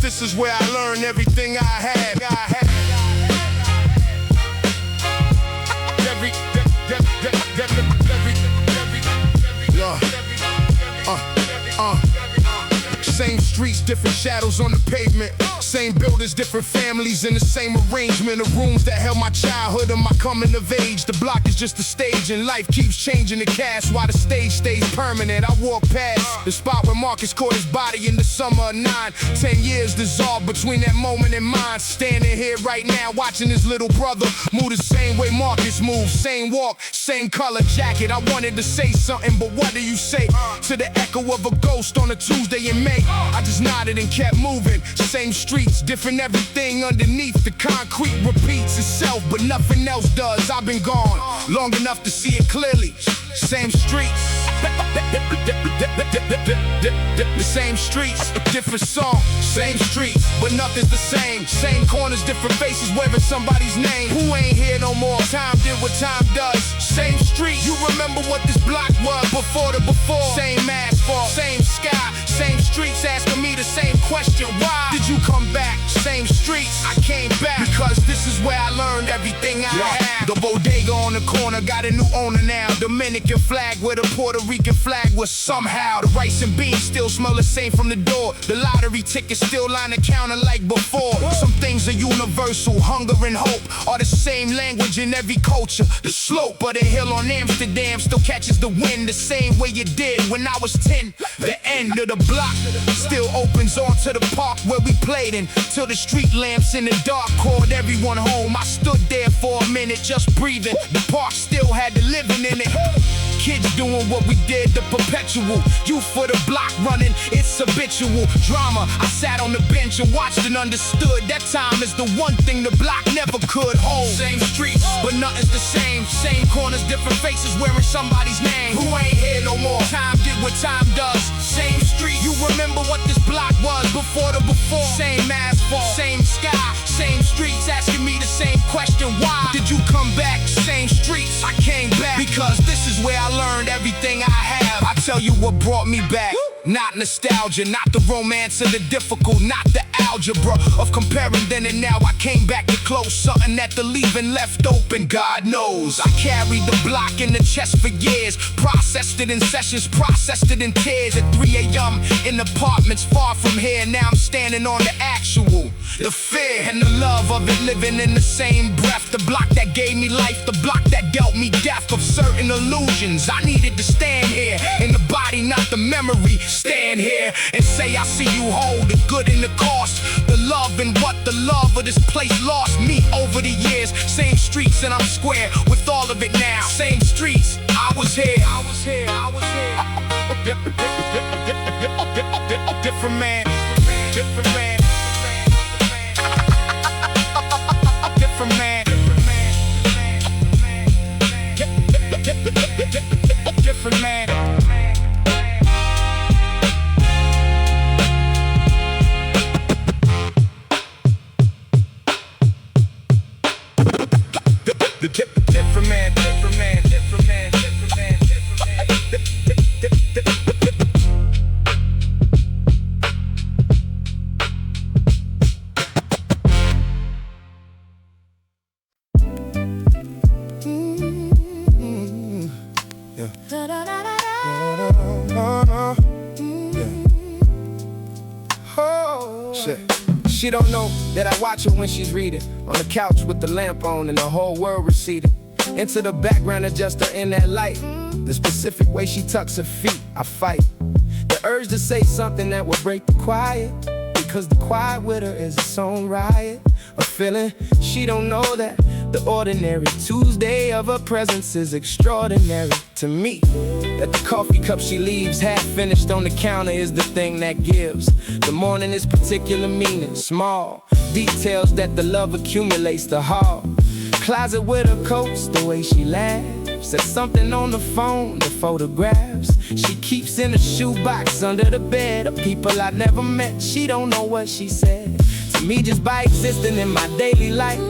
This is where I learned everything I had. Same streets, different shadows on the pavement. Same buildings, different families in the same arrangement of rooms that held my childhood and my coming of age. The block is just a stage and life keeps changing the cast while the stage stays permanent. I walk past the spot where Marcus caught his body in the summer of 9. 10 years dissolved between that moment and mine. Standing here right now watching his little brother move the same way Marcus moves. Same walk, same color jacket. I wanted to say something, but what do you say to the echo of a ghost on a Tuesday in May? I just nodded and kept moving. Same streets, different everything underneath. The concrete repeats itself, but nothing else does. I've been gone long enough to see it clearly. Same streets, the same streets, different song. Same streets, but nothing's the same. Same corners, different faces wearing somebody's name. Who ain't here no more? Time did what time does. Same street, you remember what this block was before the before. Same asphalt, same sky, same streets asking me the same question. Why did you come back? Same streets, I came back because this is where I learned everything I have. The bodega on the corner got a new owner now. Dominican flag with a Puerto Rican flag was somehow. The rice and beans still smell the same from the door. The lottery tickets still line the counter like before. Some things are universal, hunger and hope are the same language in every culture. The slope of the hill on Amsterdam still catches the wind the same way it did when I was 10. The end of the block still opens onto the park where we played in, till the street lamps in the dark called everyone home. I stood there for a minute just breathing. The park still had the living in it. Kids doing what we did, the perpetual youth for the block running, it's habitual drama. I sat on the bench and watched and understood that time is the one thing the block never could hold. Same streets, but nothing's the same. Same corners, different faces wearing somebody's name. Who ain't here no more? Time did what time does. Same street, you remember what this block was before the before. Same asphalt, same sky, same streets asking me the same question. Why did you come back? Same streets, I came back because this is where I learned everything I have. I tell you what brought me back. Not nostalgia, not the romance of the difficult, not the algebra of comparing then and now. I came back to close something that the leaving left open, God knows. I carried the block in the chest for years, processed it in sessions, processed it in tears. At 3 a.m. in apartments far from here. Now I'm standing on the actual, the fear and the love of it living in the same breath. The block that gave me life, the block that dealt me death of certain illusions. I needed to stand here in the body, not the memory. Stand here and say I see you whole, the good and the cost, the love and what the love of this place lost me over the years. Same streets and I'm square with all of it now. Same streets, I was here. Different man, different man, different man, different man. The different man, different man, different man, different man, She don't know that I watch her when she's reading, on the couch with the lamp on and the whole world receding. Into the background, adjust her in that light. The specific way she tucks her feet, I fight the urge to say something that will break the quiet, because the quiet with her is its own riot. A feeling she don't know that the ordinary Tuesday of her presence is extraordinary to me. That the coffee cup she leaves half finished on the counter is the thing that gives the morning its particular meaning. Small details that the love accumulates the hall. Closet with her coats, the way she laughs. Said something on the phone, the photographs she keeps in a shoebox under the bed of people I never met. She don't know what she said to me just by existing in my daily life.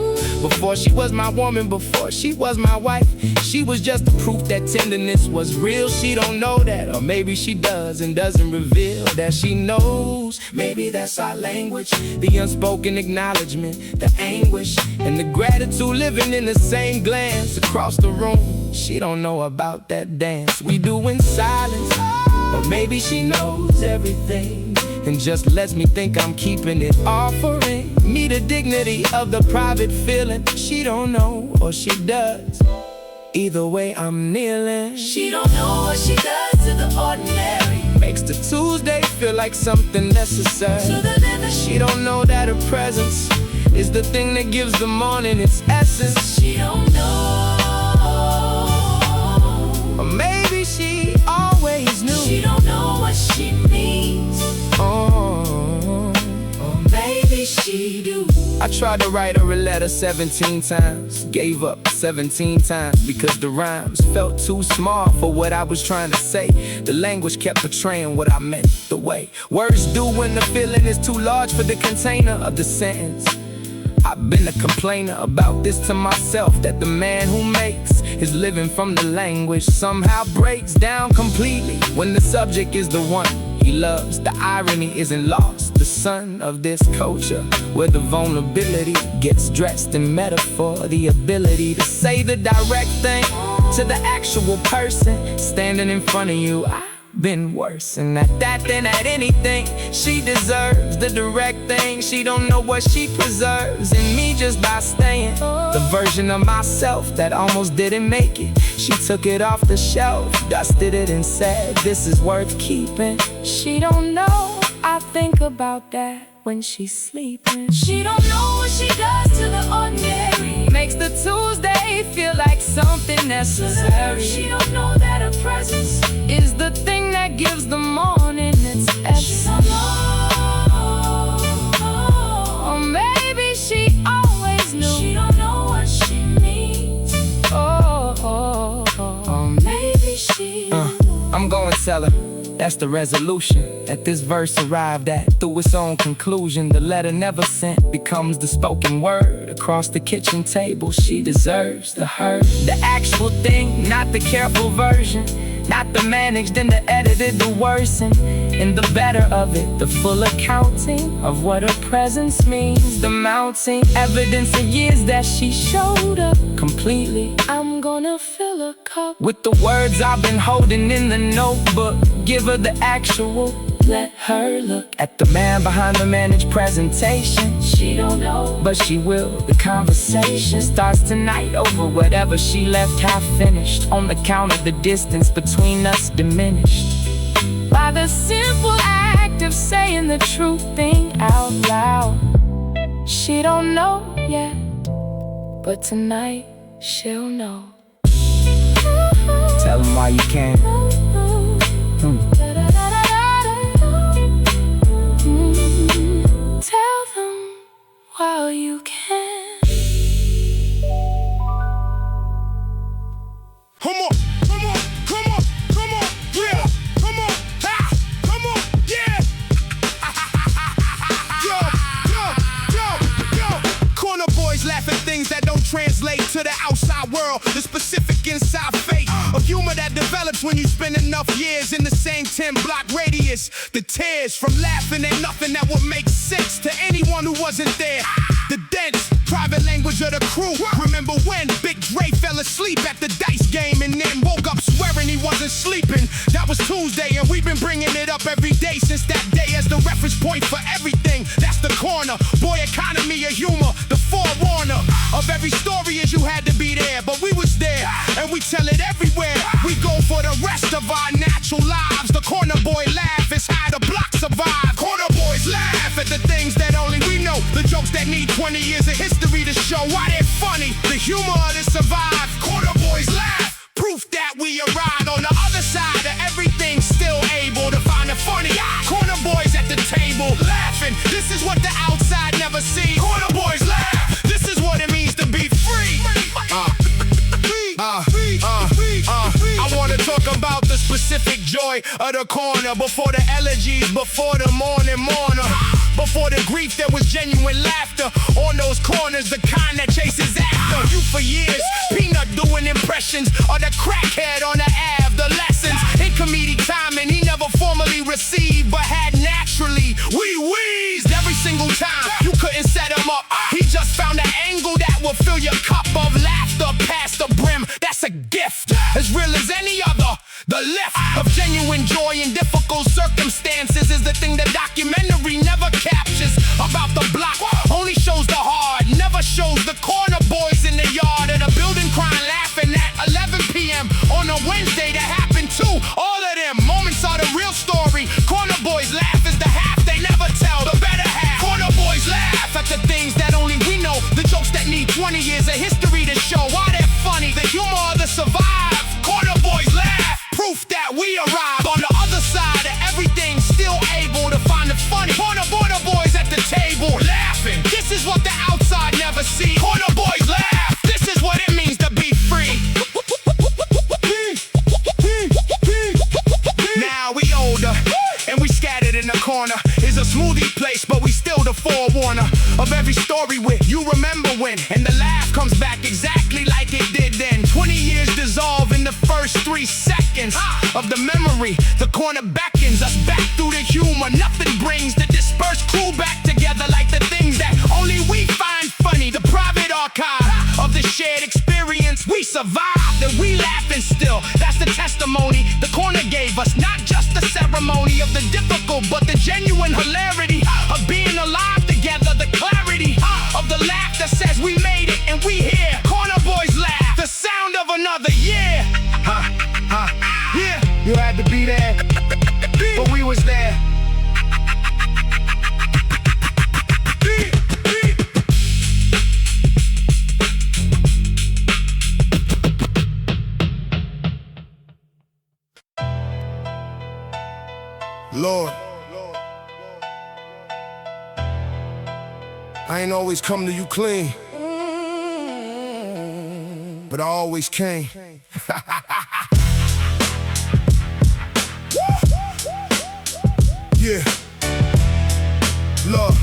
Before she was my woman, before she was my wife, she was just the proof that tenderness was real. She don't know that, or maybe she does and doesn't reveal that she knows. Maybe that's our language, the unspoken acknowledgement, the anguish, and the gratitude living in the same glance across the room. She don't know about that dance we do in silence, or maybe she knows everything and just lets me think I'm keeping it, offering me the dignity of the private feeling. She don't know, or she does. Either way, I'm kneeling. She don't know what she does to the ordinary. Makes the Tuesday feel like something necessary. To the living. She don't know that her presence is the thing that gives the morning its essence. She don't know. Or maybe she always knew. She don't know what she means. Oh, or maybe she do. I tried to write her a letter 17 times, gave up 17 times because the rhymes felt too small for what I was trying to say. The language kept portraying what I meant the way words do when the feeling is too large for the container of the sentence. I've been a complainer about this to myself, that the man who makes his living from the language somehow breaks down completely when the subject is the one he loves. The irony isn't lost. The son of this culture, where the vulnerability gets dressed in metaphor, the ability to say the direct thing to the actual person standing in front of you. I've been worse and at that than at anything. She deserves the direct thing. She don't know what she preserves in me just by staying the version of myself that almost didn't make it. She took it off the shelf, dusted it and said, this is worth keeping. She don't know, I think about that when she's sleeping. She don't know what she does to the ordinary. Makes the Tuesday feel like something necessary. She don't know that her presence is the thing that gives the morning its essence. She don't know. Or maybe she always knew. She don't know what she means. Or maybe she I'm gonna tell her that's the resolution that this verse arrived at. Through its own conclusion, the letter never sent becomes the spoken word across the kitchen table. She deserves the hurt, the actual thing, not the careful version, not the managed and the edited, the worsen and the better of it, the full accounting of what her presence means, the mounting evidence of years that she showed up completely. I'm gonna fill a cup with the words I've been holding in the notebook. Give her the actual, let her look at the man behind the managed presentation. She don't know, but she will. The conversation starts tonight over whatever she left half finished, on the count of the distance between us diminished by the simple act of saying the true thing out loud. She don't know yet, but tonight she'll know. Tell him why you came. Tell them while you can. Come on, come on, come on, come on, yeah, come on, ha, come on, yeah. Yo. Corner boys laugh at things that don't translate to the outside world, the specific inside fate of humor that develops when you spend enough years in the same 10-block radius. The tears from laughing at nothing that would make sense to anyone who wasn't there. The dense private language of the crew. Remember when Big Dre fell asleep at the dice game and then woke up swearing he wasn't sleeping? That was Tuesday and we've been bringing it up every day since that day as the reference point for everything. That's the corner. Boy, economy of humor, the forewarner of every story is you had to be there, but we was there and we tell it everywhere. We go for the rest of our natural lives. The corner boy laugh is how the block survive. Corner boys laugh at the things that only we know, the jokes that need 20 years of history to show why they're funny, the humor to survive. Corner boys laugh, proof that we arrived on the other side of everything, still able to find the funny. Corner boys at the table laughing, this is what the outside never see. Corner boys laugh, this is what it means to be free. I wanna talk about the specific joy of the corner, before the elegies, before the morning mourner. Before the grief, there was genuine laughter. On those corners, the kind that chases after you for years. Peanut doing impressions of the crackhead on the Ave. The lessons in comedic timing he never formally received, but had naturally. We wheezed every single time. You couldn't set him up. He just found an angle that will fill your cup of laughter past the brim. That's a gift, as real as any other. The lift of genuine joy in difficult circumstances is the thing the documentary never captures. About the block, only shows the hard, never shows the corner boys in the yard of the building crying, laughing at 11 p.m. on a Wednesday that happened too. All of them moments are the real story. Corner boys laugh is the half they never tell, the better half. Corner boys laugh at the things that only we know, the jokes that need 20 years of history to show why they're funny, the humor of the survive. Corner boys laugh, proof that we arrive on the other side of everything, still able to find the funny. Corner boys at the table laughing. This is what the outside never see. Corner boys laugh. This is what it means to be free. Now we older and we scattered in the corner. It's a smoothie place, but we still the forewarner of every story with you remember when, and the laugh comes back exactly like it did then. 20 years dissolve in the first 3 seconds of the memory. The corner beckons us back through the humor. Nothing brings the dispersed crew back together like the things that only we find funny. The private archive of the shared experience. We survived and we laughing still. That's the testimony the corner gave us. Not just the ceremony of the difficult, but the genuine hilarity of being alive together. The clarity of the laugh that says we made it and we here. Corner boys laugh. The sound of another year. Yeah, you had to be there, but we was there. Lord, I ain't always come to you clean, but I always came. Yeah. Love.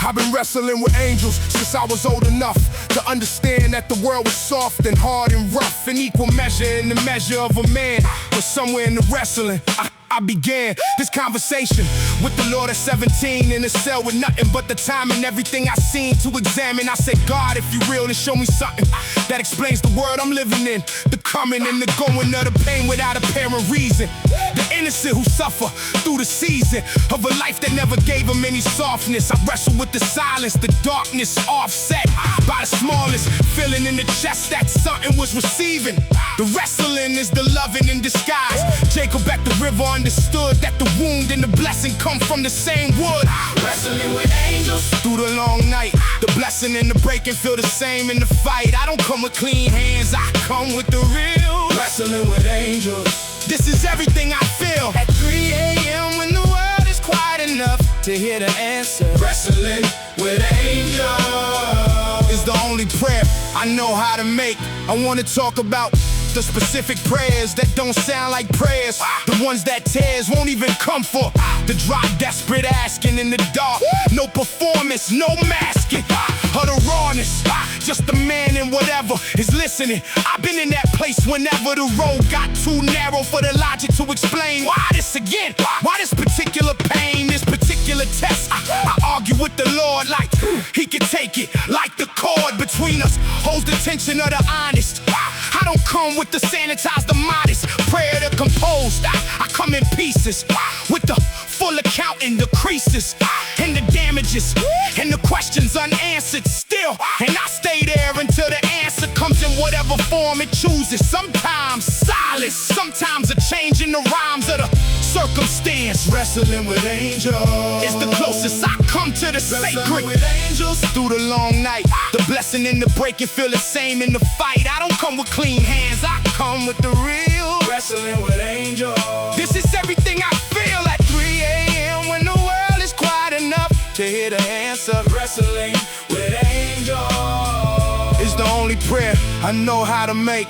I've been wrestling with angels since I was old enough to understand that the world was soft and hard and rough, in equal measure in the measure of a man. But somewhere in the wrestling, I began this conversation with the Lord at 17 in a cell with nothing but the time and everything I seen to examine. I said, God, if you real, then show me something that explains the world I'm living in, the coming and the going of the pain without apparent reason. The innocent who suffer through the season of a life that never gave them any softness. I wrestle with the silence, the darkness offset by the smallest feeling in the chest that something was receiving. The wrestling is the loving in disguise. Jacob at the river understood that the wound and the blessing come from the same wood. Wrestling with angels through the long night. The blessing and the breaking feel the same in the fight. I don't come with clean hands, I come with the real. Wrestling with angels. This is everything I feel at 3 a.m. when the world is quiet enough to hear the answer. Wrestling with angels is the only prayer I know how to make. I want to talk about the specific prayers that don't sound like prayers, the ones that tears won't even come for, the dry desperate asking in the dark, no performance, no masking of the rawness, just the man in whatever is listening. I've been in that place whenever the road got too narrow for the logic to explain why this again, why this particular pain, this particular test. I argue with the Lord like he could take it, like the cord between us holds the tension of the honest. I don't come with the sanitized, the modest prayer to composed. I come in pieces with the full accounting, the creases and the damages and the questions unanswered still. And I stay there until the answer comes in whatever form it chooses. Sometimes silence, sometimes a change in the rhymes of the circumstance. Wrestling with angels is the closest I come to the sacred. With angels through the long night, the blessing and the breaking feel the same in the fight. I don't come with clean hands, I come with the real. Wrestling with angels. This is everything I feel at 3 a.m. when the world is quiet enough to hear the answer. Wrestling with angels is the only prayer I know how to make.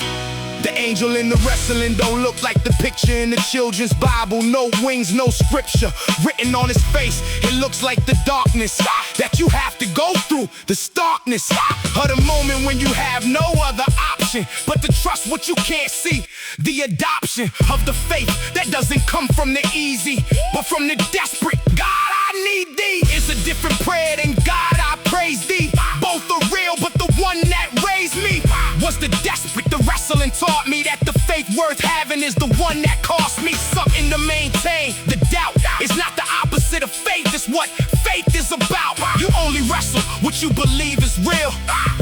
The angel in the wrestling don't look like the picture in the children's Bible. No wings, no scripture written on his face. It looks like the darkness that you have to go through, the starkness of the moment when you have no other option but to trust what you can't see. The adoption of the faith that doesn't come from the easy, but from the desperate. God, I need thee. It's a different prayer than God, I praise thee. Both are real, but the one that raised me was the desperate. The wrestling taught me that the faith worth having is the one that cost me something to maintain. The doubt is not the opposite of faith, it's what faith is about. You only wrestle what you believe is real.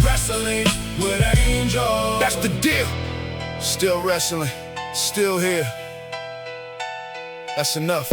Wrestling with angels. That's the deal. Still wrestling, still here. That's enough.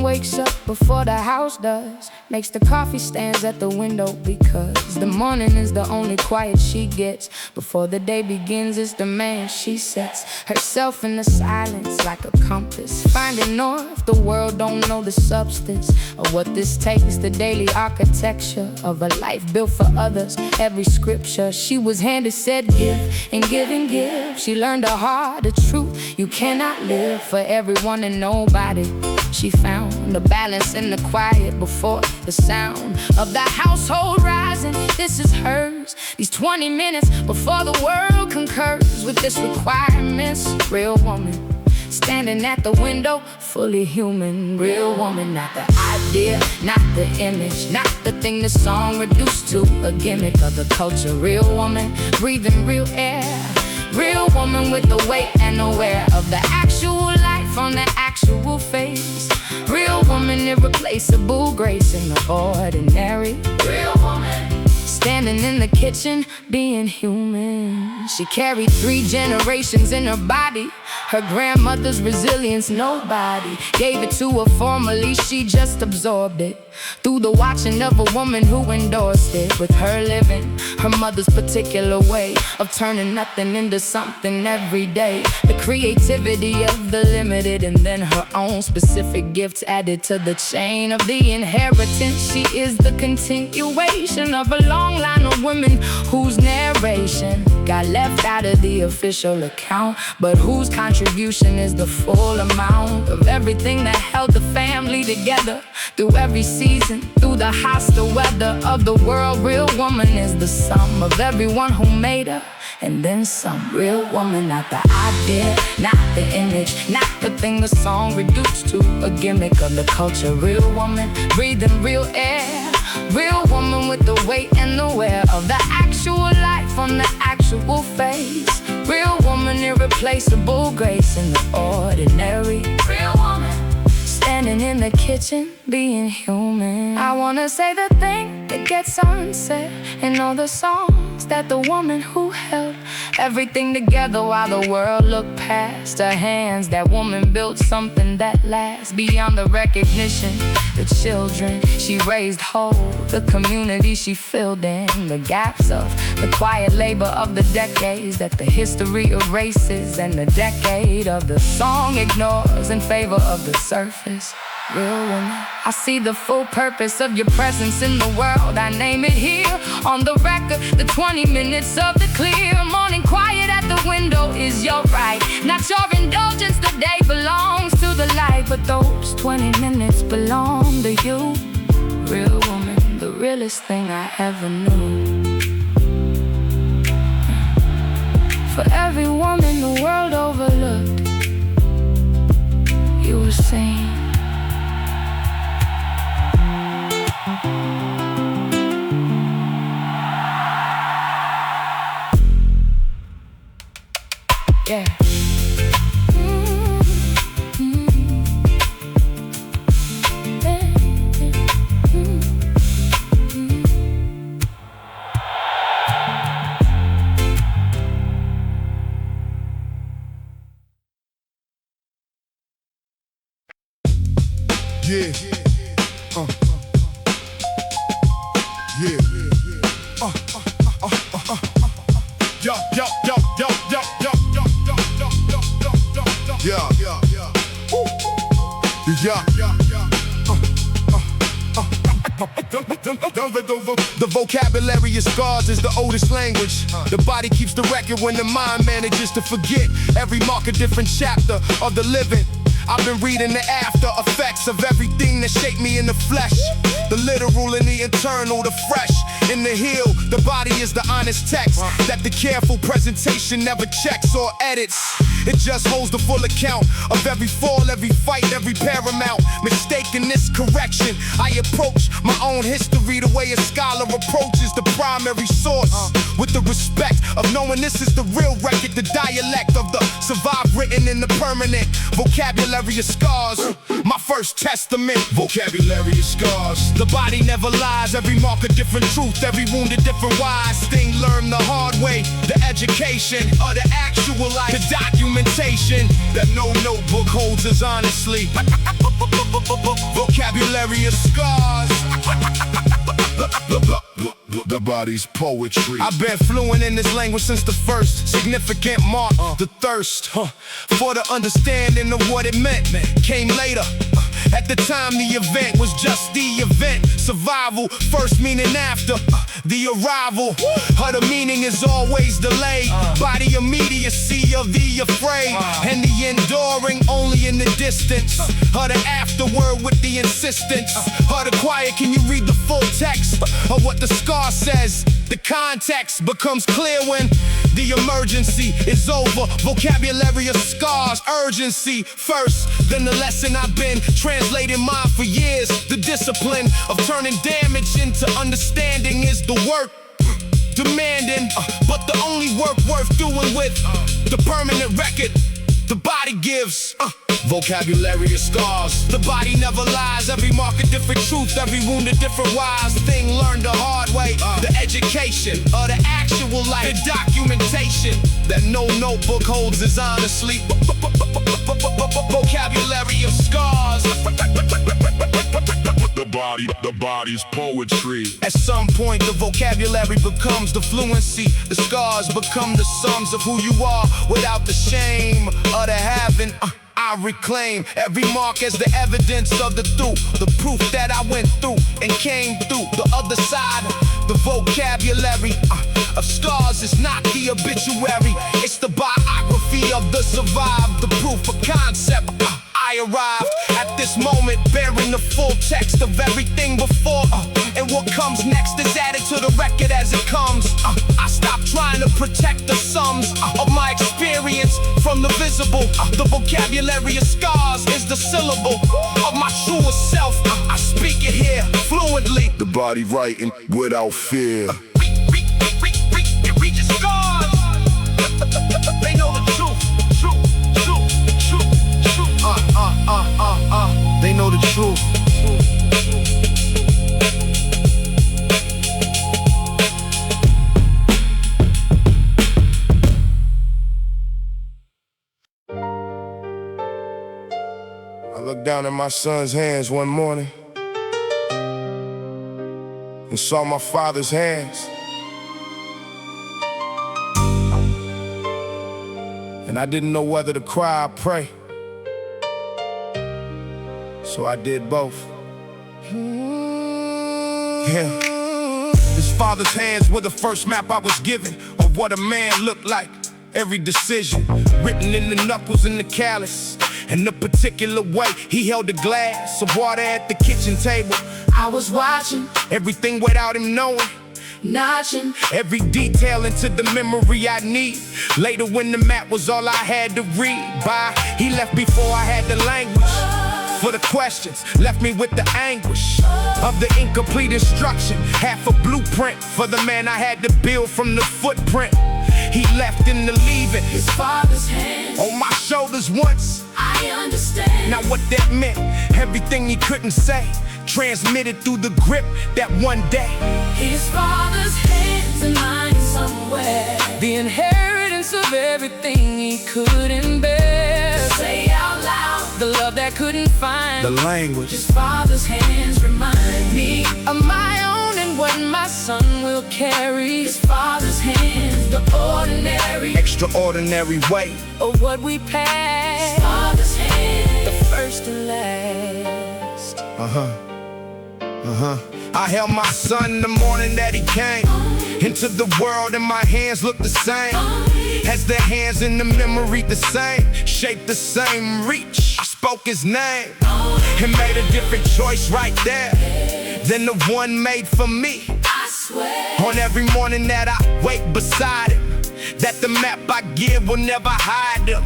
Wakes up before the house does, makes the coffee stands at the window because the morning is the only quiet she gets. Before the day begins, it's the man she sets herself in the silence like a compass, finding north. The world don't know the substance of what this takes, the daily architecture of a life built for others. Every scripture she was handed said give, and give and give. She learned the hard, the truth, you cannot live for everyone and nobody. She found the balance in the quiet before the sound of the household rising. This is hers, these 20 minutes before the world concurs with this requirements. Real woman, standing at the window, fully human. Real woman, not the idea, not the image, not the thing the song reduced to, a gimmick of the culture. Real woman, breathing real air. Real woman with the weight and aware of the actual life on the actual face. Real woman, irreplaceable grace in the ordinary. Real woman, standing in the kitchen, being human. She carried 3 generations in her body. Her grandmother's resilience, nobody gave it to her formally, she just absorbed it through the watching of a woman who endorsed it. With her living her mother's particular way of turning nothing into something every day. The creativity of the limited, and then her own specific gifts added to the chain of the inheritance. She is the continuation of a long line of women whose narration got left out of the official account, but whose contribution is the full amount of everything that held the family together through every season, through the hostile weather of the world. Real woman is the sum of everyone who made her, and then some. Real woman, not the idea, not the image, not the thing the song reduced to, a gimmick of the culture. Real woman, breathing real air. Real woman with the weight and the wear of the actual life on the actual face. Real woman, irreplaceable grace in the ordinary. Real woman, standing in the kitchen, being human. I wanna say the thing that gets unsaid in all the songs, that the woman who held everything together while the world looked past her hands. That woman built something that lasts beyond the recognition. The children she raised whole, the community she filled in, the gaps of the quiet labor of the decades that the history erases, and the decade of the song ignores in favor of the surface. Real woman, I see the full purpose of your presence in the world. I name it here on the record. The 20 minutes of the clear morning quiet at the window is your right, not your indulgence. The day belongs to the light, but those 20 minutes belong to you. Real woman, the realest thing I ever knew. For every woman the world overlooked, you were seen. Yeah. Yeah. Yo, yo, yo, yo, yo, yo, yo, yo, yo, yo, yo, yo, yeah, yeah, yeah, yeah, yeah. The vocabulary of scars is the oldest language. The body keeps the record when the mind manages to forget. Every mark a different chapter of the living. I've been reading the after effects of everything that shaped me in the flesh. The literal and the internal, the fresh in the heel. The body is the honest text that the careful presentation never checks or edits. It just holds the full account of every fall, every fight, every paramount mistake in this correction. I approach my own history the way a scholar approaches the primary source, with the respect of knowing this is the real record, the dialect of the survived written in the permanent vocabulary of scars. My first testament, vocabulary of scars. The body never lies, every mark a different truth, every wound a different wise thing learned the hard way. The education of the actual life, the documentation that no notebook holds as honestly. Vocabulary of scars. The body's poetry. I've been fluent in this language since the first significant mark. The thirst for the understanding of what it meant came later. At the time the event was just the event. Survival, first meaning after the arrival. The meaning is always delayed by the immediacy of the afraid, and the enduring only in the distance. The afterword with the insistence. The quiet, can you read the full text of what the scar says? The context becomes clear when the emergency is over. Vocabulary of scars, urgency first, then the lesson. I've been translating mine for years. The discipline of turning damage into understanding is the work demanding, but the only work worth doing with the permanent record the body gives. Vocabulary of scars. The body never lies, every mark a different truth, every wound a different wise thing learned the hard way. The education of the actual life, the documentation that no notebook holds as honestly. Vocabulary of scars. The body's poetry. At some point the vocabulary becomes the fluency. The scars become the sums of who you are without the shame of the having. I reclaim every mark as the evidence of the truth, the proof that I went through and came through the other side. The vocabulary of scars is not the obituary, it's the biography of the survived, the proof of concept. I arrived at this moment bearing the full text of everything before, and what comes next is added to the record as it comes. I stopped trying to protect the sums of my experience from the visible. The vocabulary of scars is the syllable of my truest self. I speak it here fluently. The body writing without fear. Read the scars. They know the truth. They know the truth. I looked down at my son's hands one morning and saw my father's hands, and I didn't know whether to cry or pray, so I did both. Yeah. His father's hands were the first map I was given of what a man looked like. Every decision written in the knuckles and the callus, and the particular way he held a glass of water at the kitchen table. I was watching everything without him knowing, notching every detail into the memory I need. Later when the map was all I had to read by, he left before I had the language for the questions, left me with the anguish of the incomplete instruction. Half a blueprint for the man I had to build from the footprint he left in the leaving. his father's hands On my shoulders once, I understand. now what that meant, everything he couldn't say, transmitted through the grip that one day. His father's hands in mine somewhere, the inheritance of everything he couldn't bear. Say out loud, the love that couldn't find the language. His father's hands remind me of my own and what my son will carry. His father's hands, the ordinary, Extraordinary weight of what we pass. His father's hands, the first and last. I held my son the morning that he came into the world, and my hands look the same as the hands in the memory, the same shape, the same reach. I spoke his name and made a different choice right there than the one made for me. I swear On every morning that I wake beside him, that the map I give will never hide him.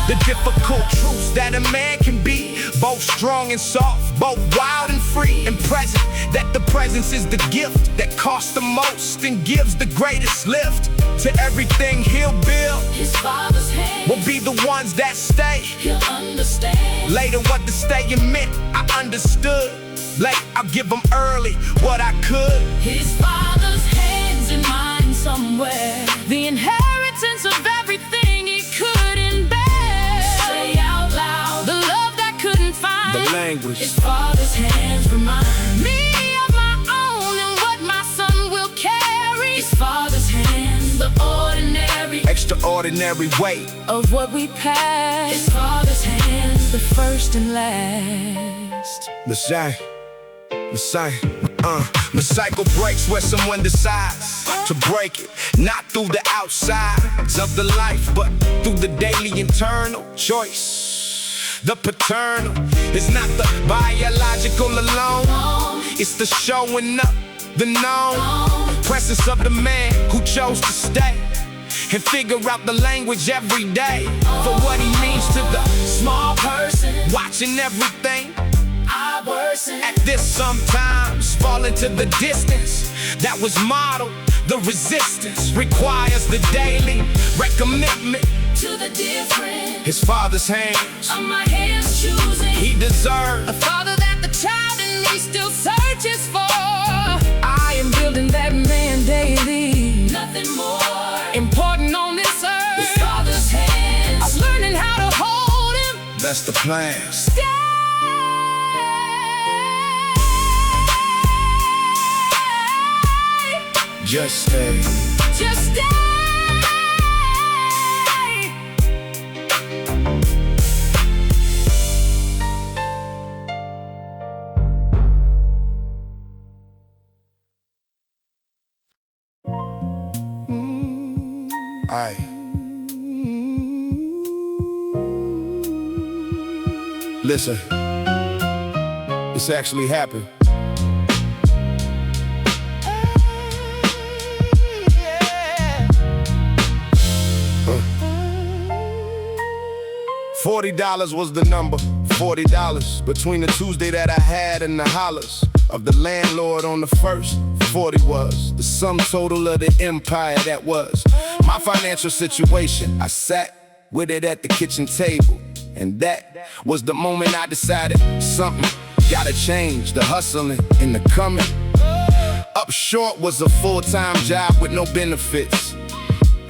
The difficult truths that a man can be, both strong and soft, both wild and free and present. That the presence is the gift that costs the most and gives the greatest lift. To everything he'll build, his father's hands will be the ones that stay. he'll understand. Later what the staying meant, I understood. Late, I'll give him early what I could. His father's hands in mine somewhere, the inheritance of everything he couldn't bear. Say out loud, the love that couldn't find. The language. His father's hands remind me of my own and what my son will carry. His father's hands, the ordinary, Extraordinary weight of what we pass. His father's hands, the first and last. Messiah. The cycle breaks where someone decides to break it, not through the outsides of the life, but through the daily internal choice. The paternal is not the biological alone, it's the showing up, the known presence of the man who chose to stay and figure out the language every day for what he means to the small person watching everything. At this sometimes fall into the distance that was modeled. The resistance requires the daily recommitment To the different, his father's hands on my hands choosing. he deserved. A father that the child in me still searches for. I am building that man daily. Nothing more important on this earth. His father's hands, I'm learning how to hold him. That's the plan. Just stay. Just stay. Aye. Listen, this actually happened. $40 was the number, $40 between the Tuesday that I had and the hollers of the landlord on the first. 40 was the sum total of the empire that was my financial situation. I sat with it at the kitchen table, and that was the moment I decided something gotta change. The hustling and the coming up short was a full-time job with no benefits.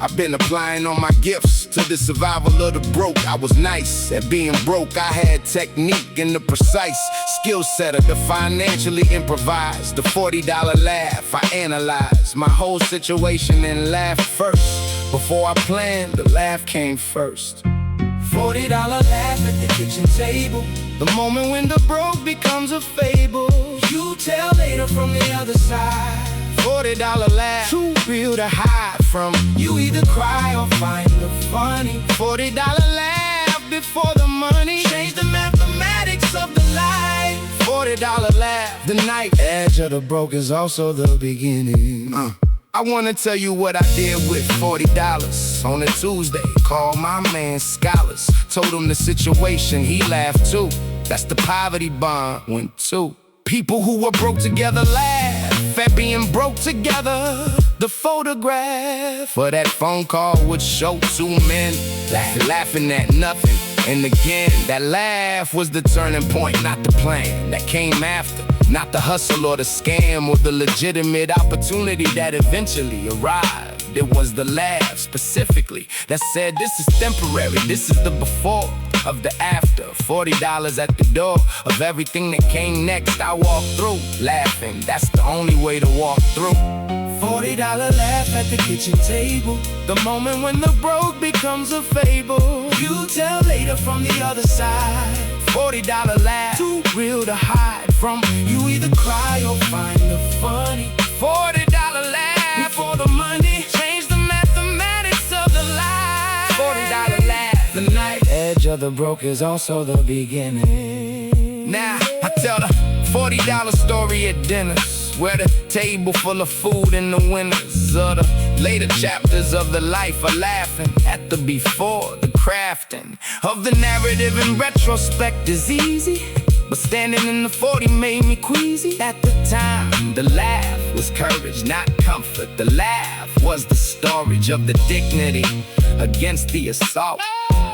I've been applying all my gifts to the survival of the broke. I was nice at being broke. I had technique and the precise skill set of the financially improvised. The $40 laugh, I analyzed my whole situation and laughed first. Before I planned, the laugh came first. $40 laugh at the kitchen table, the moment when the broke becomes a fable. You tell later from the other side. $40 laugh, too real to hide from. You either cry or find the funny. $40 laugh before the money change the mathematics of the life. $40 laugh, the knife edge of the broke is also the beginning. I wanna tell you what I did with $40 on a Tuesday. Called my man Scholars, told him the situation, he laughed too. That's the poverty bond, went too. People who were broke together laugh at being broke together. The photograph for that phone call would show two men laughing at nothing. And again, that laugh was the turning point, not the plan that came after. Not the hustle or the scam or the legitimate opportunity that eventually arrived. It was the laugh specifically that said, this is temporary, this is the before. of the after. $40 at the door of everything that came next. I walked through laughing, that's the only way to walk through. $40 laugh at the kitchen table, the moment when the broke becomes a fable. You tell later from the other side. $40 laugh, too real to hide from. You either cry or find the funny. $40 laugh before the money change the mathematics of the life. $40 laugh, the knife edge of the broke is also the beginning. Now I tell the $40 story at dinners, where the table full of food and the winners of the later chapters of the life are laughing at the before. The crafting of the narrative in retrospect is easy, but standing in the 40 made me queasy. At the time, the laugh was courage, not comfort. The laugh was the storage of the dignity against the assault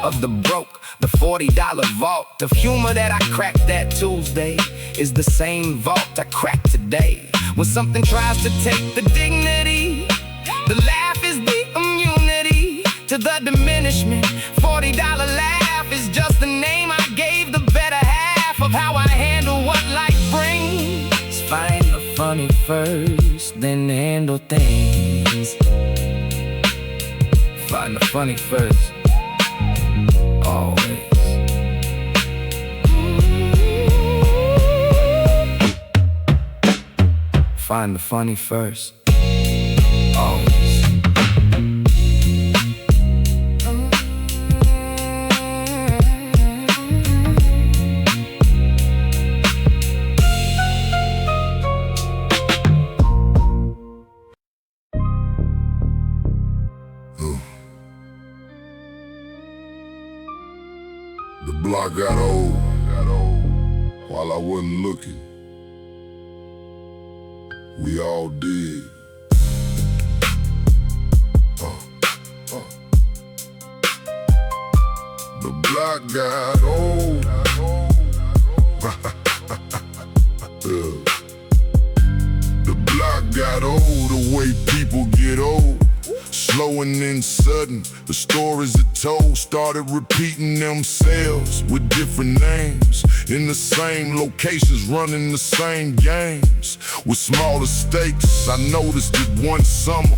of the broke. The $40 vault of humor that I cracked that Tuesday is the same vault I cracked today. When something tries to take the dignity, the laugh is the immunity to the diminishment. $40 laugh is just the name I gave the better half of how I handle what life brings. Find the funny first, then handle things. Find the funny first, always. Find the funny first, always. The block got old while I wasn't looking. We all did. The block got old. The block got old the way people get old. Slow and then sudden, the stories it told started repeating themselves with different names. In the same locations, running the same games. With smaller stakes, I noticed it one summer.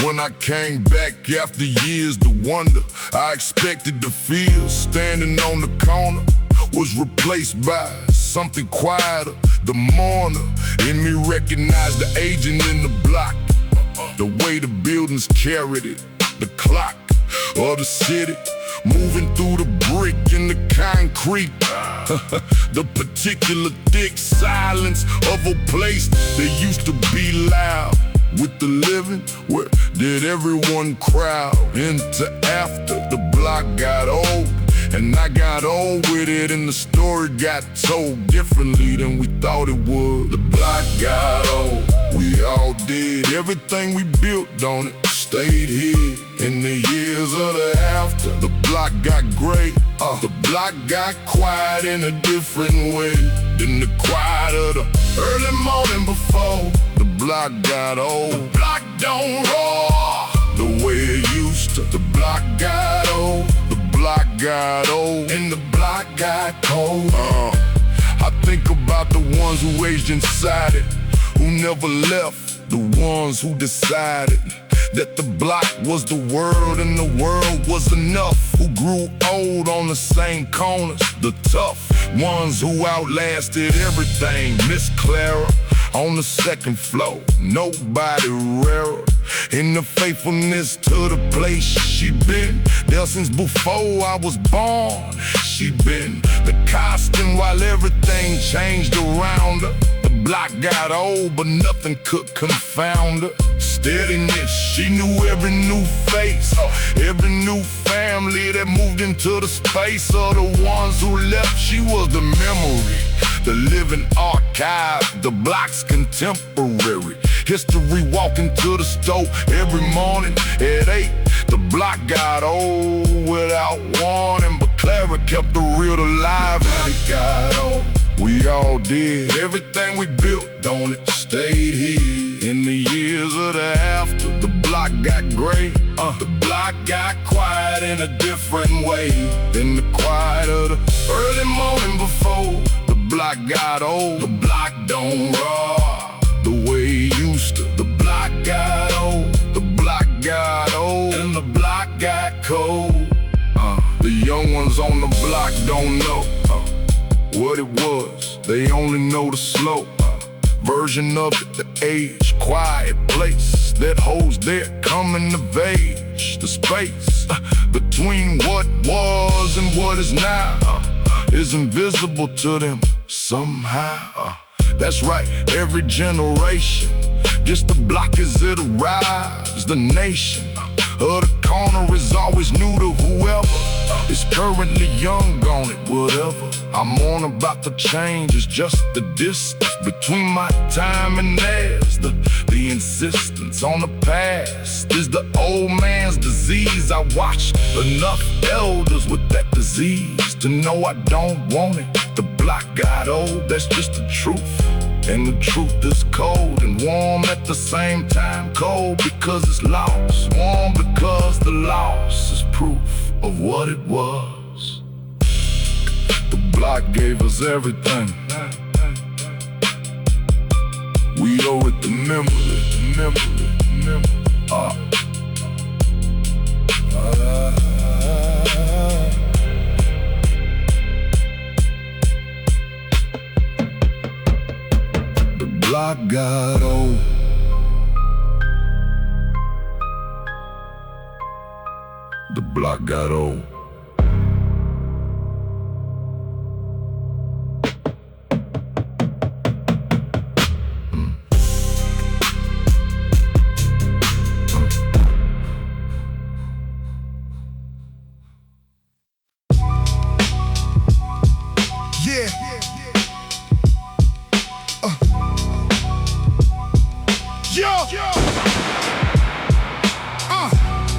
When I came back after years to wonder, I expected to feel standing on the corner was replaced by something quieter. The mourner in me recognized the agent in the block. The way the buildings carried it, the clock of the city, moving through the brick and the concrete. The particular thick silence of a place that used to be loud. With the living, where did everyone crowd into after the block got old? And I got old with it, and the story got told differently than we thought it would. The block got old, we all did. Everything we built on it stayed here. In the years of the after, the block got great. The block got quiet in a different way than the quiet of the early morning before. The block got old. The block don't roar the way it used to. The block got old. The block got old, and the block got cold. I think about the ones who aged inside it, who never left. The ones who decided that the block was the world and the world was enough. Who grew old on the same corners. The tough ones who outlasted everything. Miss Clara on the second floor, nobody rarer. In the faithfulness to the place she been there since before I was born. She been the constant while everything changed around her. The block got old, but nothing could confound her. Steadiness, she knew every new face, every new family that moved into the space of the ones who left. She was the memory, the living archive, the block's contemporary. History walking to the store every morning at 8. The block got old without warning, but Clara kept the real alive. And it got old, we all did. Everything we built on it stayed here. In the years of the after, the block got great. The block got quiet in a different way. In the quiet of the early morning before the block got old. The block don't roar The way it used to. The block got old, The block got old. and the block got cold. The young ones on the block don't know what it was. They only know the slow version of it, the age, quiet place that holds their coming of age. The space between what was and what is now is invisible to them somehow. That's right, every generation, just the block as it arrives. The nation of the corner is always new to whoever is currently young on it, whatever I'm on about to change is just the distance between my time and theirs. The insistence on the past is the old man's disease. I watch enough elders with that disease to know I don't want it. The block got old, that's just the truth. And the truth is cold and warm at the same time. Cold because it's lost, warm because the loss is proof of what it was. The block gave us everything. We owe it to memory, The block got old. The block got old. Yeah.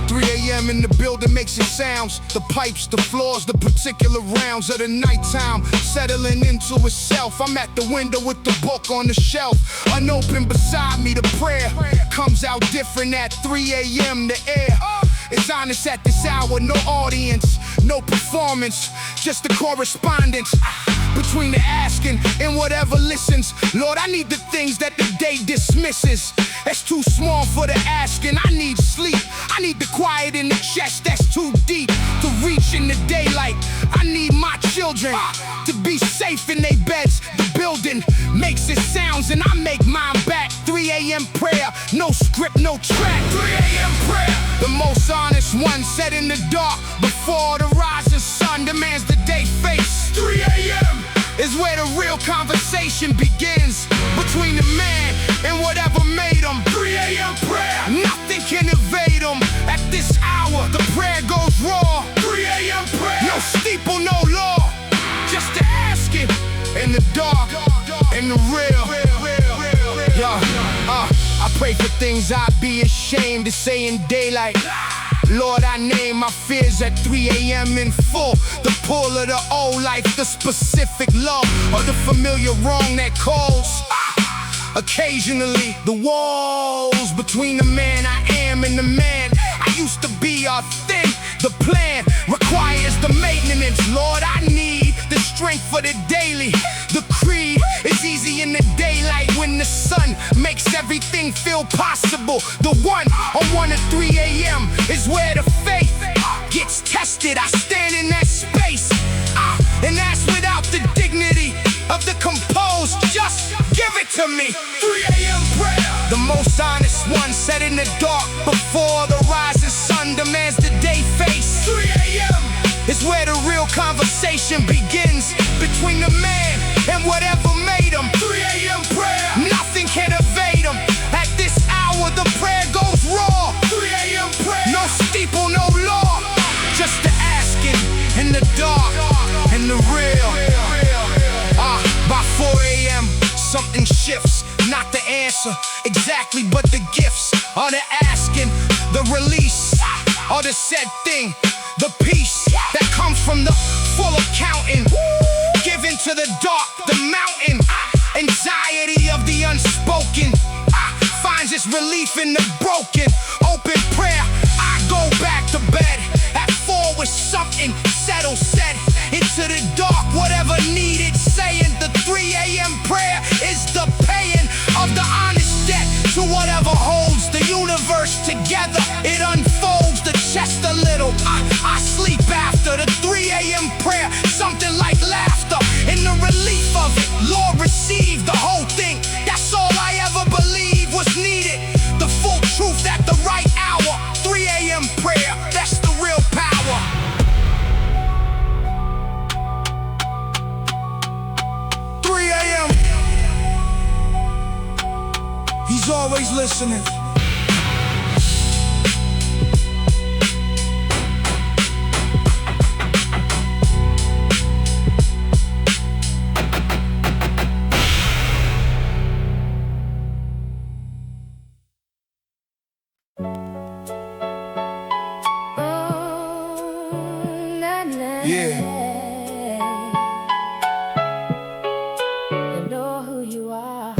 3 a.m. in the building makes it sounds. The pipes, the floors, the particular rounds of the nighttime settling into itself. I'm at the window with the book on the shelf, unopened beside me. The prayer comes out different at 3 a.m. The air is honest at this hour. No audience, no performance, just the correspondence between the asking and whatever listens. Lord, I need the things that the day dismisses. That's too small for the asking. I need sleep. I need the quiet in the chest that's too deep to reach in the daylight. I need my children to be safe in their beds. The building makes it sounds and I make mine back. 3 a.m. prayer, no script, no track. 3 a.m. prayer, the most honest one said in the dark before the rising sun demands the day face. 3 a.m. is where the real conversation begins between the man and whatever made him. 3 a.m. prayer, Nothing can evade him. At this hour, the prayer goes raw. 3 a.m. prayer, No steeple, no law, just the asking in the dark and the real. I pray for things I'd be ashamed to say in daylight. Lord, I name my fears at 3 a.m. in full. The pull of the old life, the specific love, or the familiar wrong that calls. Occasionally, the walls between the man I am and the man I used to be are thin. The plan requires the maintenance. Lord, I need the strength for the daily. The creed is easy in the daylight when the sun makes everything feel possible. The 1 on 1 at 3 a.m. is where the faith gets tested. I stand in that space, and that's without the dignity of the composed. Just give it to me. 3 a.m. prayer, The most honest one said in the dark before the rising sun demands the day face. 3 a.m. It's where the real conversation begins between the man and whatever made him. 3 a.m. prayer, Nothing can evade him. At this hour, the prayer goes raw. 3 a.m. prayer, No steeple, no law, just the asking in the dark and the real. By 4 a.m., something shifts. Not the answer exactly, but the gifts are the asking, the release of the said thing, the peace that comes from the full accounting, given to the dark, the mountain. Anxiety of the unspoken finds its relief in the broken. Open prayer, I go bed. At 4 with something settled, said into the dark, whatever needed saying. The 3 a.m. prayer is the paying of the honest debt to whatever holds the universe together. It unfolds the chest a little. I sleep after the 3 a.m. prayer, something like laughter. In the relief of it, Lord, receive the whole thing. That's all I ever believed was needed. The full truth at the right hour. 3 a.m. prayer, that's the real power. He's always listening. Yeah. You know who you are.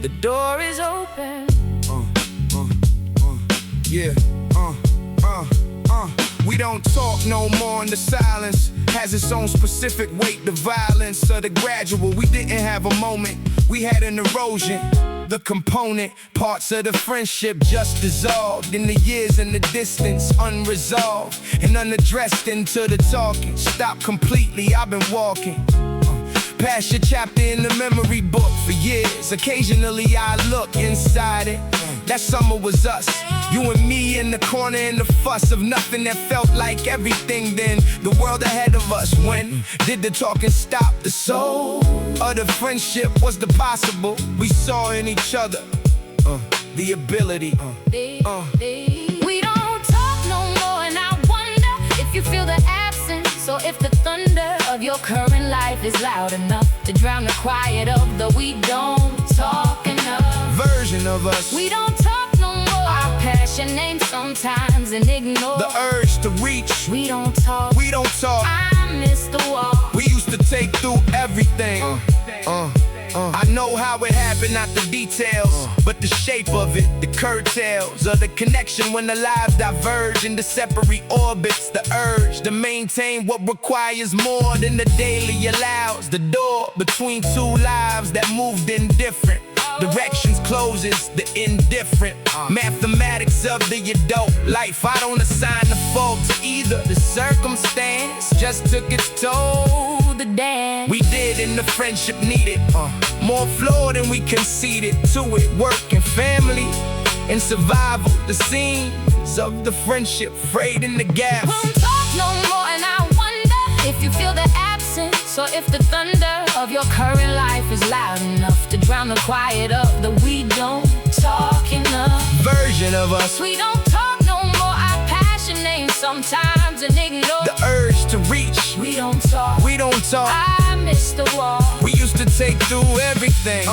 The door is open. Yeah. We don't talk no more, and the silence has its own specific weight. The violence of the gradual. We didn't have a moment. We had an erosion. The component parts of the friendship just dissolved in the years and the distance, unresolved and unaddressed into the talking. Stopped completely. I've been walking past your chapter in the memory book for years. Occasionally I look inside it. That summer was us, you and me in the corner in the fuss of nothing that felt like everything then. The world ahead of us, when did the talking stop? The soul of the friendship was the possible we saw in each other. The ability. We don't talk no more, and I wonder if you feel the absence, or if the thunder of your current life is loud enough to drown the quiet of the we don't talk enough Version of us. We don't talk no more. I pass your name sometimes and ignore The urge to reach. We don't talk. We don't talk. I miss the walk. We used to take through everything. I know how it happened, not the details, but the shape of it, the curtails of the connection when the lives diverge into separate orbits. The urge to maintain what requires more than the daily allows. The door between two lives that moved in different directions closes, the indifferent mathematics of the adult life. I don't assign the fault to either. The circumstance just took its toll. The dance we did and the friendship needed more flow than we conceded to it. Work and family and survival, the scenes of the friendship frayed in the gaps. Won't talk no more, and I wonder if you feel the absence, or if the thunder of your current life is loud enough to drown the quiet of the we don't talk enough Version of us. We don't talk no more. I pass your name sometimes and ignore The urge to reach. We don't talk. We don't talk. I miss the walk. We used to take through everything.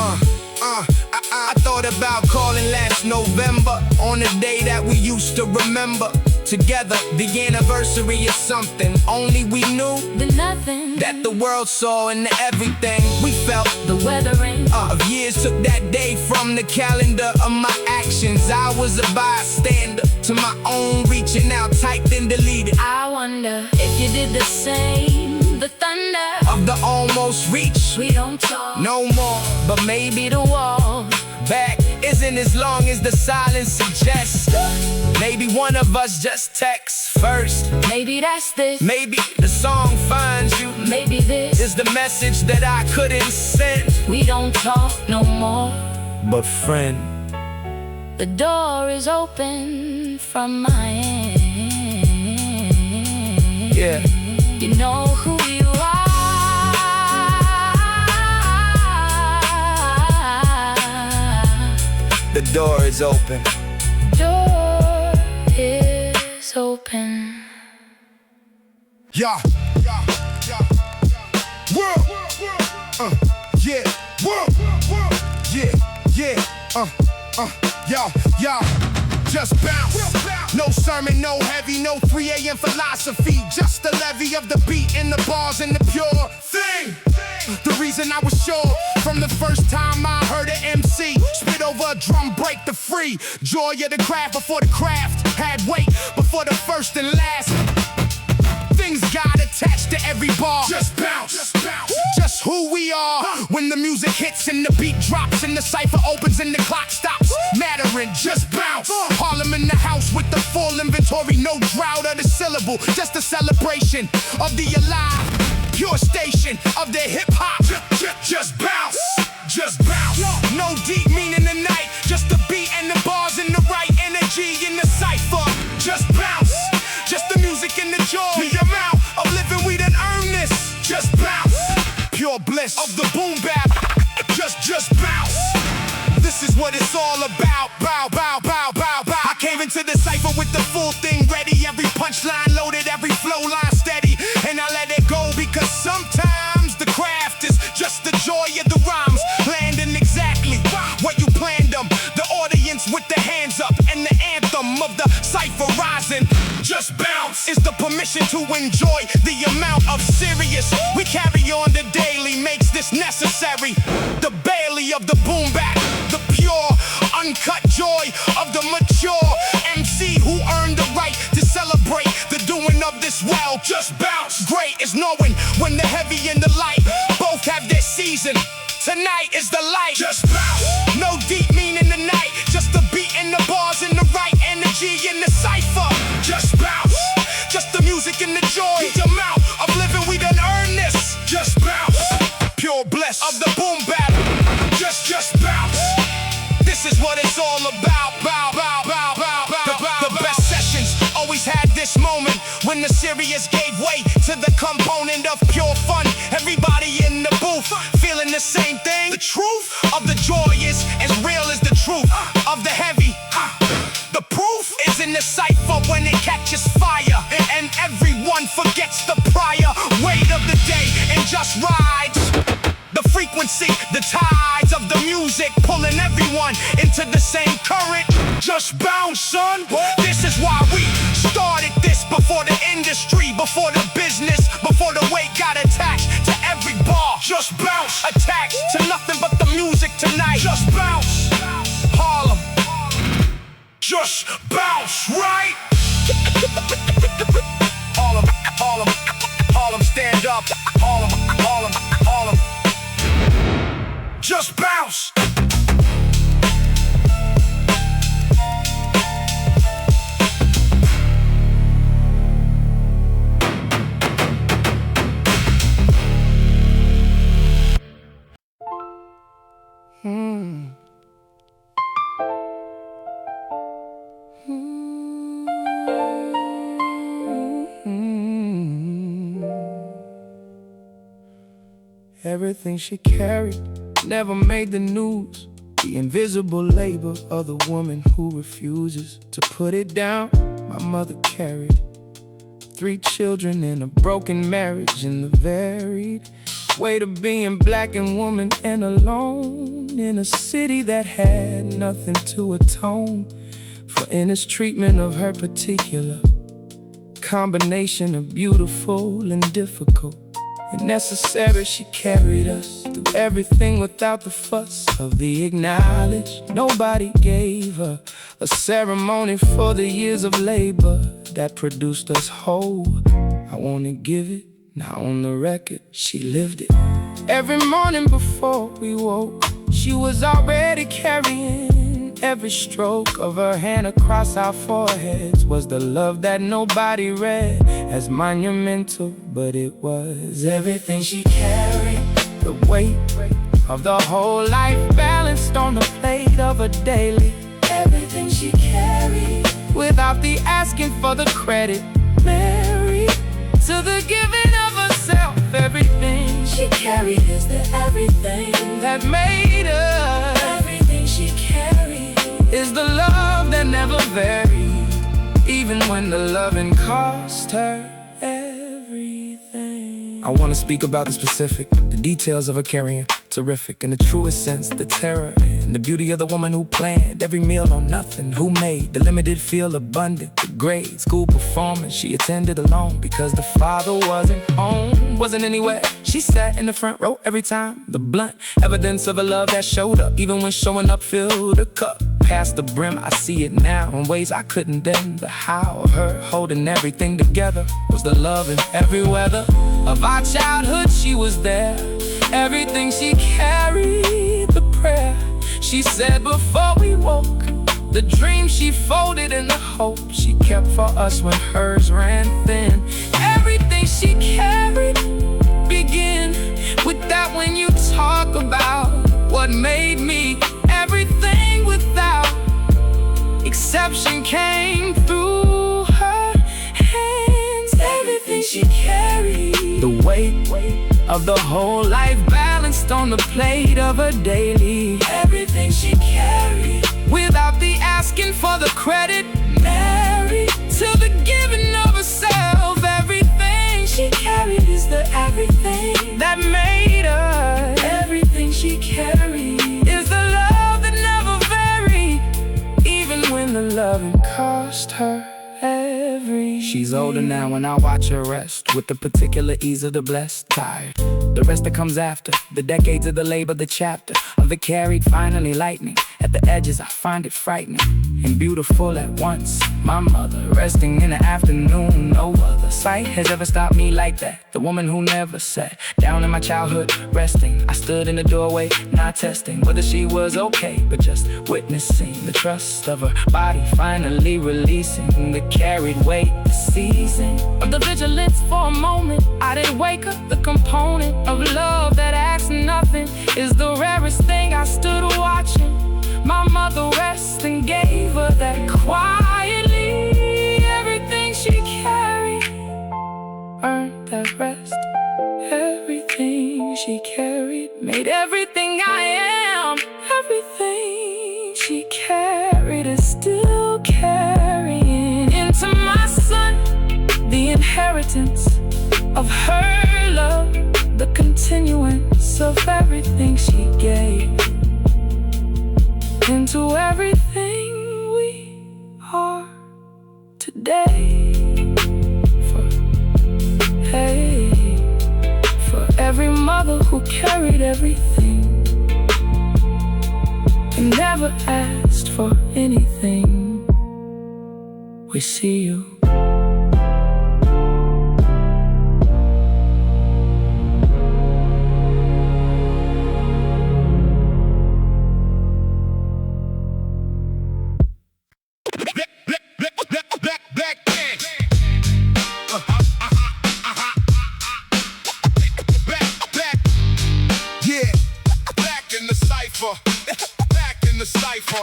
I thought about calling last November on the day that we used to remember together. The anniversary of something only we knew. The nothing that the world saw and the everything we felt. The weathering of years took that day from the calendar of my actions. I was a bystander to my own reaching out, typed and deleted. I wonder if you did the same. The thunder of the almost reach. We don't talk no more, but maybe the wall back isn't as long as the silence suggests. Maybe one of us just texts first. Maybe that's this. Maybe the song finds you. Maybe this is the message that I couldn't send. We don't talk no more, but friend, the door is open from my end. Yeah. You know who you are. The door is open. Door is open. Yeah. World. Yeah. World. Yeah. Yo. Just bounce. No sermon, no heavy, no 3 a.m. philosophy. Just the levy of the beat and the bars and the pure thing. The reason and I was sure from the first time I heard an MC spit over a drum break the free joy of the craft before the craft had weight before the first and last. Things got attached to every bar. Just bounce, just who we are. When the music hits and the beat drops and the cipher opens and the clock stops mattering, just bounce. Harlem in the house with the full inventory, no drought of the syllable, just a celebration of the alive, pure station of the hip hop. Just bounce, just bounce. No deep meaning tonight, just the beat and the bars and the right energy in the cipher. Just bounce, just the music and the joy, the amount of living we done earned this. Just bounce, pure bliss of the boom bap. Just bounce. This is what it's all about. Bow, bow, bow, bow, bow. I came into the cipher with the full thing ready, every punchline loaded, every flow line steady, and I let it go because sometimes the craft is just the joy of the rhymes, landing exactly what you planned them. The audience with the hands up and the anthem of the cipher rising. Just bounce is the permission to enjoy the amount of serious we carry on the daily makes this necessary. The Bailey of the boom bap, the pure, uncut joy of the mature MC who earned the right to celebrate the doing of this well. Just bounce. Great is knowing when the heavy and the light both have their season. Tonight is the light. Just bounce. No deep meaning tonight, just the beat and the bars and the right energy in the cipher. Just bounce. Just the music and the joy, the amount of living we done earned this. Just bounce. Pure bliss of the boom bap. Just bounce. This is what it's all about. Bow, bow, bow, bow, bow, bow. The best sessions always had this moment when the serious gave way to the component of pure fun. Everybody in the booth feeling the same thing. The truth of the joy is as real as the truth of the heavy. The proof is in the cipher when it catches fire, and everyone forgets the prior weight of the day and just rides the frequency, the tides of the music pulling everyone into the same current. Just bounce, son. This is why we started this before the industry, before the business, before the weight got attached to every bar. Just bounce, attached to nothing but the music tonight. Just bounce, Harlem. Just bounce, right? Harlem, Harlem, Harlem, stand up. Harlem, Harlem, Harlem. Just bounce. Everything she carried never made the news. The invisible labor of the woman who refuses to put it down. My mother carried 3 children in a broken marriage, in the varied weight of being black and woman and alone in a city that had nothing to atone for in its treatment of her particular combination of beautiful and difficult and necessary. She carried us through everything without the fuss of the acknowledged. Nobody gave her a ceremony for the years of labor that produced us whole. I wanna give it, now on the record, she lived it. Every morning before we woke, she was already carrying every stroke of her hand across our foreheads. Was the love that nobody read as monumental, but it was everything she carried. The weight of the whole life balanced on the plate of a daily. Everything she carried without the asking for the credit. Married to the giving of herself. Everything she carried is the everything that made her. Everything she carried is the love that never varied, even when the loving cost her everything. I wanna speak about the specific, the details of her carrying terrific in the truest sense, the terror and the beauty of the woman who planned every meal on nothing, who made the limited feel abundant. The grade school performance she attended alone because the father wasn't home, wasn't anywhere. She sat in the front row every time, the blunt evidence of a love that showed up, even when showing up filled a cup past the brim. I see it now in ways I couldn't then. The how of her holding everything together was the love in every weather of our childhood. She was there, everything she carried, the prayer she said before we woke, the dream she folded and the hope she kept for us when hers ran thin. Everything she carried begin with that when you talk about what made me. Everything without exception came through her hands. Everything she carried, the weight of the whole life balanced on the plate of her daily. Everything she carried, without the asking for the credit, married to the giving of herself. Everything she carried is the everything that made her. Everything she carried is the love that never varied, even when the loving cost her everything. She's older now and I watch her rest with the particular ease of the blessed. Tired, the rest that comes after, the decades of the labor, the chapter of the carried finally lightening. At the edges I find it frightening and beautiful at once. My mother resting in the afternoon, no other sight has ever stopped me like that. The woman who never sat down in my childhood resting. I stood in the doorway, not testing whether she was okay, but just witnessing the trust of her body finally releasing the carried weight. The season of the vigilance for a moment, I didn't wake up. The component of love that asks nothing is the rarest thing. I stood watching my mother rest and gave her that quietly. Everything she carried earned that rest. Everything she carried made everything I am. Everything she carried is still carrying into my son, the inheritance of her love, the continuance of everything she gave into everything we are today. For every mother who carried everything and never asked for anything, we see you. Back in the cipher. Back in the cipher.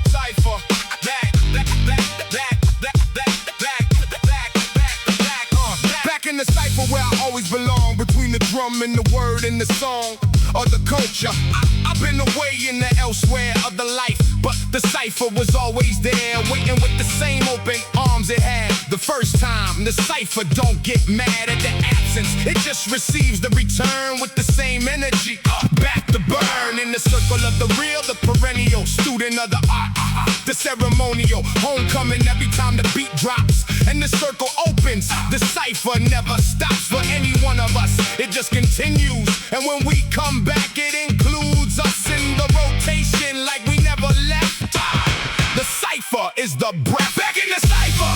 Cipher. Back in the cipher where I always belong, between the drum and the word and the song or the culture. I've been away in the elsewhere of the life, but the cipher was always there, waiting with the same open arms it had the first time. The cipher don't get mad at the absence, it just receives the return with the same energy. Back to burn in the circle of the real, the perennial student of the art, the ceremonial homecoming every time the beat drops and the circle opens. The cipher never stops for any one of us, it just continues. And when we come back, it includes us in the rotation like we never left. The cipher is the breath. Back in the cipher,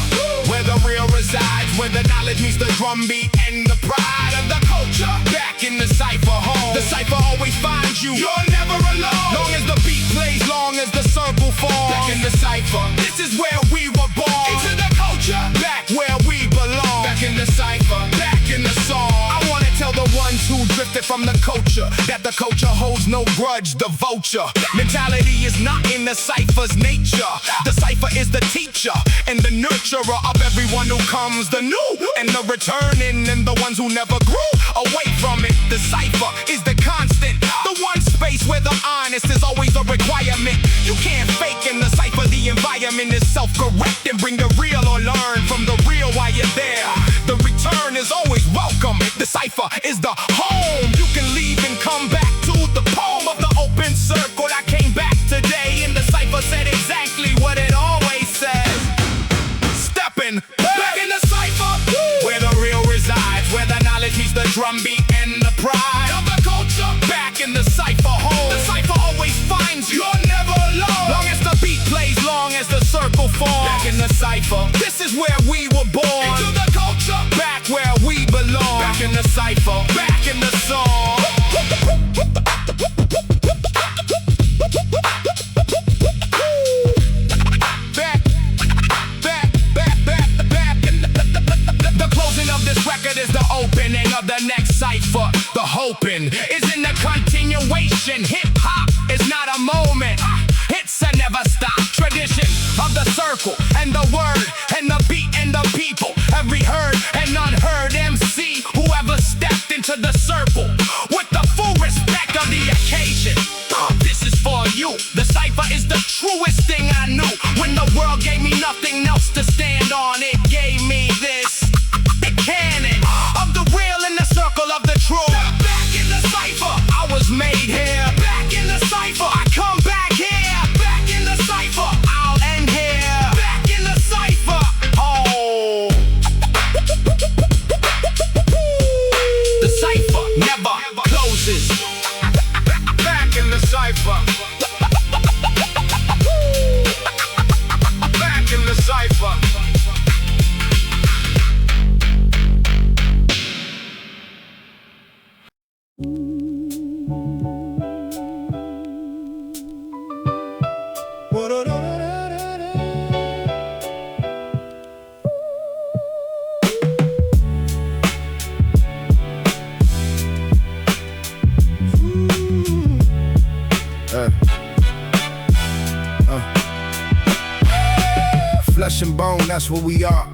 where the real resides, where the knowledge meets the drum beat and the pride of the culture. Back in the cipher home, the cipher always finds you. You're never alone, long as the beat plays, long as the circle falls. Back in the cipher, this is where we were born. Into the culture, back where we belong. Back in the cipher, back in the song. I wanna tell the ones who drifted from the culture that the culture holds no grudge. The vulture mentality is not in the cipher's nature. The cipher is the teacher and the nurturer of everyone who comes, the new and the returning, and the ones who never grew away from it. The cipher is the constant, the one space where the honest is always a requirement. You can't fake in the cipher, the environment is self-correct, and bring the real or learn from the real while you're there. The return is always welcome. The cipher cipher is the home. You can leave and come back to the poem of the open circle. I came back today and the cipher said exactly what it always says. Stepping back in the cipher, where the real resides, where the knowledge meets the drumbeat and the pride of the culture. Back in the cipher home, the cipher always finds you. You're never alone, long as the beat plays, long as the circle forms. Back in the cipher, this is where we were born. Into the culture, back where we belong. Back in the cipher, back in the song. The closing of this record is the opening of the next cipher. The hoping is in the continuation. Hip-hop is not a moment, it's a never stop tradition of the circle and the word and the beat and the people. Every heard and unheard MC, whoever stepped into the circle with the full respect of the occasion. This is for you. The cipher is the truest thing I knew. When the world gave me nothing else to stand on, it gave me this. The canon of the real in the circle of the true. Back in the cipher, I was made here. Back in the cipher, I come back here. Back in the cipher, I'll end here. Back in the cipher, oh. The cipher never closes. Back in the cipher. Back in the cipher. Flesh and bone, that's what we are.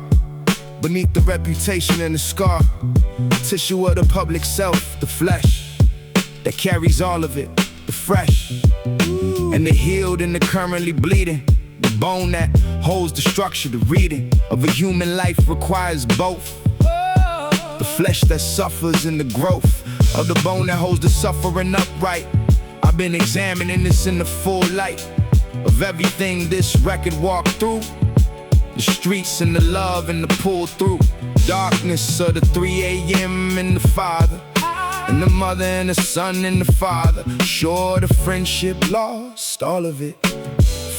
Beneath the reputation and the scar, tissue of the public self, the flesh that carries all of it, the fresh and the healed and the currently bleeding. The bone that holds the structure, the reading of a human life requires both. The flesh that suffers and the growth of the bone that holds the suffering upright. I've been examining this in the full light of everything this record walked through. The streets and the love and the pull through. Darkness of the 3 a.m. and the father and the mother and the son and the father. Sure, the friendship lost all of it.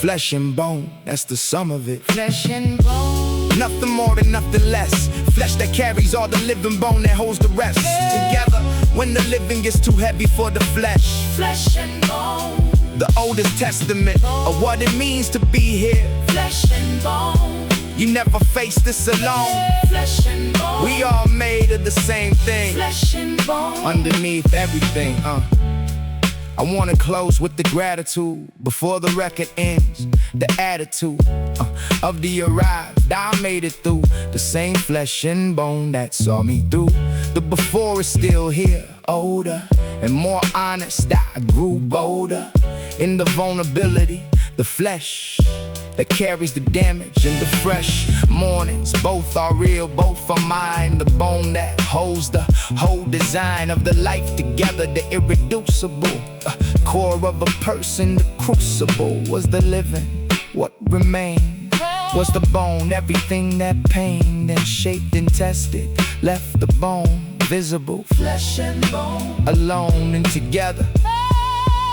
Flesh and bone, that's the sum of it. Flesh and bone, nothing more and nothing less. Flesh that carries all the living, bone that holds the rest. Together, when the living gets too heavy for the flesh. flesh and bone, The oldest testament of what it means to be here. flesh and bone, You never face this alone. flesh and bone, We all made of the same thing. flesh and bone. Underneath everything, I wanna close with the gratitude before the record ends. The attitude of the arrived, I made it through. The same flesh and bone that saw me through. The before is still here, older and more honest. I grew bolder in the vulnerability, the flesh that carries the damage and the fresh mornings. Both are real, both are mine. The bone that holds the whole design of the life together, the irreducible core of a person. The crucible was the living, what remained was the bone. Everything that pained and shaped and tested left the bone visible. Flesh and bone, Alone and together,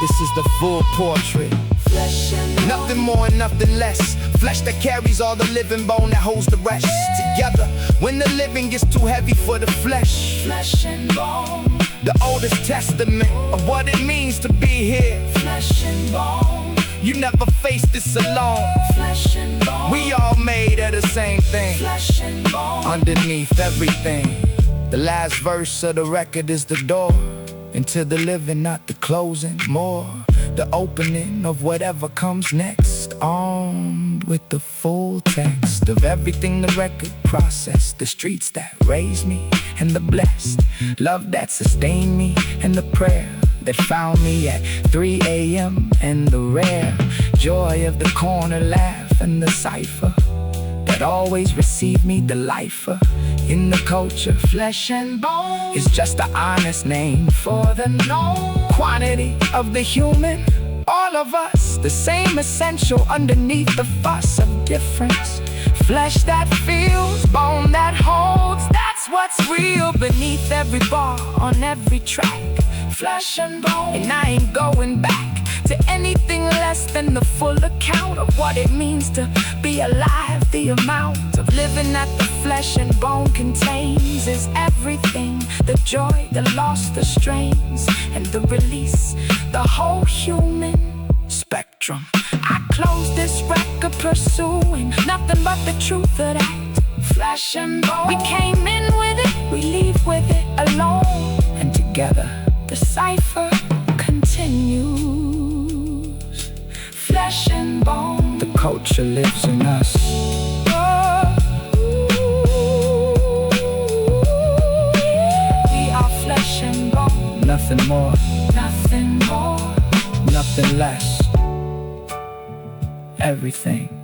this is the full portrait. flesh and bone, Nothing more and nothing less. Flesh that carries all the living, bone that holds the rest. Together, when the living gets too heavy for the flesh. flesh and bone, The oldest testament of what it means to be here. flesh and bone, You never face this alone. flesh and bone, We all made of the same thing. flesh and bone. Underneath everything, the last verse of the record is the door into the living, not the closing. More the opening of whatever comes next, armed with the full text of everything the record processed. The streets that raised me and the blessed love that sustained me, and the prayer that found me at 3 a.m. and the rare joy of the corner laugh and the cipher that but always receive me, the lifer. In the culture, flesh and bone is just an honest name for the known quantity of the human. All of us, the same essential underneath the fuss of difference. Flesh that feels, bone that holds, that's what's real beneath every bar, on every track. Flesh and bone, and I ain't going back to anything less than the full account of what it means to be alive. The amount of living that the flesh and bone contains is everything. The joy, the loss, the strains, and the release, the whole human spectrum. I close this record pursuing nothing but the truth of that. Flesh and bone, we came in with it, we leave with it alone, and together the cipher continues. Flesh and bone, the culture lives in us. We are flesh and bone, nothing more, nothing more, nothing less. Everything.